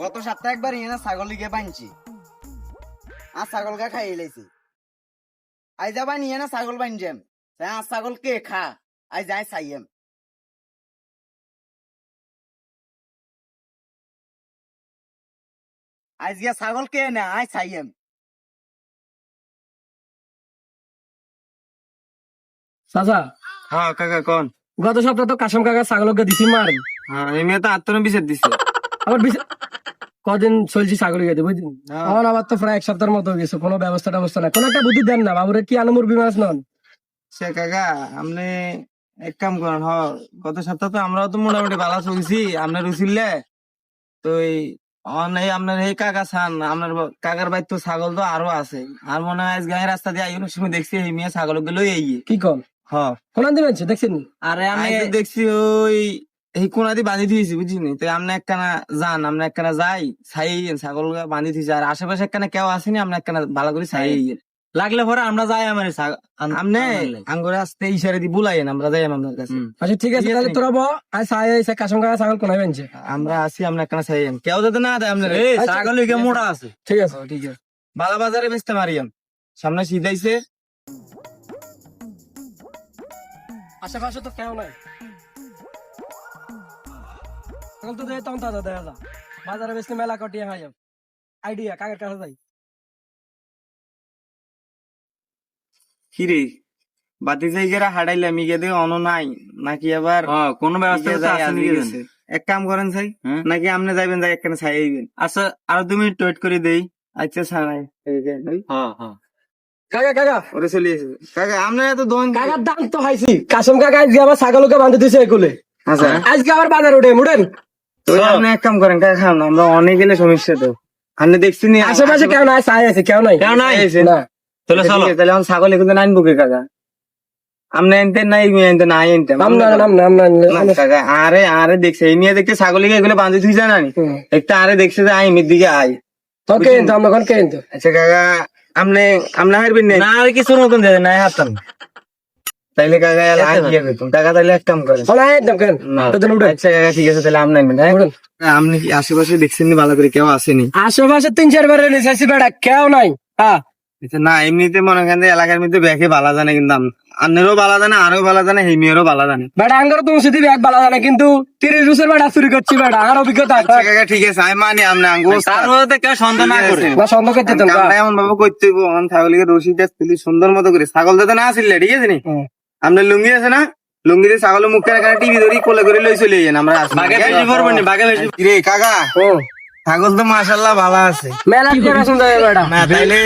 গত সপ্তাহে একবার এনে ছাগল লিগে বানছি আর ছাগলকে খাই এলাইছি আই যাবা নিয়ে না ছাগল বানজাম আর ছাগল কে খা আই যাই চাইম আজ গিয়া ছাগল কে না আই চাইম চাচা হ্যাঁ কাকা কোন গত সপ্তাহে তো কাশম কাকা ছাগলকে দিছি মার হ্যাঁ এই মেয়ে তো আত্মনবিশ্বাস দিছে আবার কদিন চলছি ছাগল খেতে বুঝলি আমার আবার তো প্রায় এক সপ্তাহের মতো হয়ে গেছে কোনো ব্যবস্থা নাই কোনো একটা বুদ্ধি দেন না বাবুরে কি আনমুর বিমাস নন সে কাকা আপনি এক কাম করেন গত সপ্তাহ তো আমরাও তো মোটামুটি ভালো চলছি আপনার উচিলে তো আপনার এই কাকা ছান আপনার কাকার বাড়ির তো ছাগল তো আরো আছে আর মনে হয় গায়ের রাস্তা দিয়ে আইন সময় দেখছি এই মেয়ে ছাগল গুলো কি কল কোন দিন দেখছেন আরে আমি দেখছি ওই এই কোনাদি বাঁধি দিয়েছি বুঝিনি তো আপনি একখানা যান আমরা একখানা যাই ছাই ছাগল বাঁধি দিয়েছি আর আশেপাশে একখানা কেউ আসেনি আপনি একখানা ভালো করে ছাই লাগলে পরে আমরা যাই আমার আপনি আঙ্গুরে আসতে ইশারে দিয়ে বুলাইন আমরা যাই আপনার কাছে আচ্ছা ঠিক আছে তাহলে তোরা আই ছাই আইছে কাশম কাকা ছাগল কোনায় বানছে আমরা আসি আমরা একখানা ছাই কেউ যাতে না দেয় আপনার ছাগল মোটা আছে ঠিক আছে ঠিক আছে বালা বাজারে বেচতে মারিয়াম সামনে সিধাইছে আশেপাশে তো কেউ নাই ছাগল তো দেয় তখন তাজা দেখা যা বাজারে বেশি মেলা কটিয়ে খাই আইডিয়া কাকের কাছে যাই কিরে বাতি জায়গারা হারাইলে আমি গিয়ে দেখে অন নাই নাকি আবার কোনো ব্যবস্থা গেছে এক কাম করেন ছাই নাকি আপনি যাইবেন যাই একখানে ছাই আইবেন আচ্ছা আরো 2 মিনিট ওয়েট করে দেই আচ্ছা ছাড়াই কাকা কাকা ওরে চলে এসে কাকা আপনি এত দোন কাকার দাম তো হাইছি কাশম কাকা আজকে আবার ছাগলকে বাঁধে দিছে একুলে আচ্ছা আজকে আবার বাজার উঠেন তো আপনি এক কাম করেন কাকা খান আমরা অনেক গেলে সমস্যা তো আপনি দেখছেন আশেপাশে কেউ নাই ছাই আছে কেউ নাই না তাহলে চলো তাহলে আমি ছাগল এখন আনবো কে কাকা আপনি এনতে নাই এনতে নাই এনতে কাকা আরে আরে দেখছে এই নিয়ে দেখতে ছাগলিকে এগুলো বাঁধি তুই জানা একটা আরে দেখছে যে আই মেয়ের দিকে আই তোকে আমরা কোন কে আচ্ছা কাকা আপনি আপনি হারবেন না আর কিছু নতুন দেন নাই হাতাম তাইলে কাকা আর কি হবে তুমি কাকা তাইলে এক কাম করেন আচ্ছা কাকা ঠিক আছে তাহলে আপনি আনবেন আপনি কি আশেপাশে দেখছেন ভালো করে কেউ আসেনি আশেপাশে 3-4 বার এসেছি বেটা কেউ নাই না এমনিতে মনে করেন এলাকার মধ্যে ব্যাগে বালা জানে কিন্তু আন্নেরও বালা জানে আরো বালা জানে হেমিয়েরও বালা জানে বেটা আঙ্গার তুমি শুধু ব্যাগ বালা জানে কিন্তু 30 রুসের বেটা চুরি করছি বেটা আর অভিজ্ঞতা আছে কাকা ঠিক আছে আমি মানি আপনি আঙ্গো তার মধ্যে কেউ সন্দেহ না করে না সন্দেহ করতে তো এমন ভাবে করতে হইব ছাগলকে রশিটা তুলি সুন্দর মতো করে ছাগল যাতে না আসলে ঠিক আছে নি আপনার লুঙ্গি আছে না লুঙ্গি দিয়ে ছাগলের মুখের এখানে টিভি ধরি কোলে করে লই চলে যান আমরা বাগে বেশি করবেন না বাগে বেশি রে কাকা ছাগল তো মাশাআল্লাহ ভালো আছে মেলা করে শুনতে বেটা না তাইলে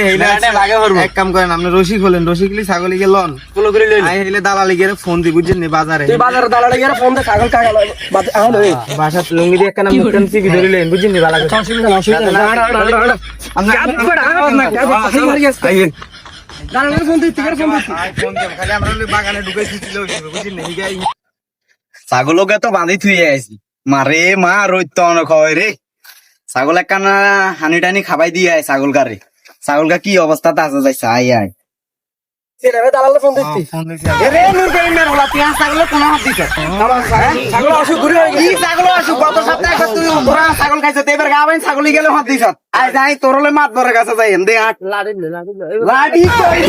বাগে করব এক কাম করেন আপনি রশি খোলেন রশি খুলি ছাগলিকে লন কোলে করে লই আই হইলে দালালি গিয়ে ফোন দি বুঝছেন নি বাজারে তুই বাজারে দালালে গিয়ে ফোন দে ছাগল কাকা আহন ওই বাসা লুঙ্গি দিয়ে একটা মুখের টিভি ধরি লেন বুঝছেন নি ভালো করে অসুবিধা না আইবেন দালালের ফোন দিতে ফোন দিতে খালি আমরা বাগানে ঢুকাইছি বুঝছেন নি ছাগলকে তো বাঁধি থুই আইছি মারে মা রইত অনেক হয় রে ছাগল একখানা হানি টানি খাবাই দিয়ে আয় ছাগল গারে ছাগলকা কি অবস্থাতে আছে যাইছে আই আয় দালালের ফোন দিতে রে নূর করিম না ওলা তুই ছাগল কোন হাত দিছ ছাগল অসুখ ঘুরে হয়ে কি ছাগল আসু গত সপ্তাহে একটা তুই ঘোড়া ছাগল খাইছ তেবার গাবেন ছাগলি গেলে হাত দিছ আই যাই তোরলে মাত বরে কাছে যাই দে আট লাডি কই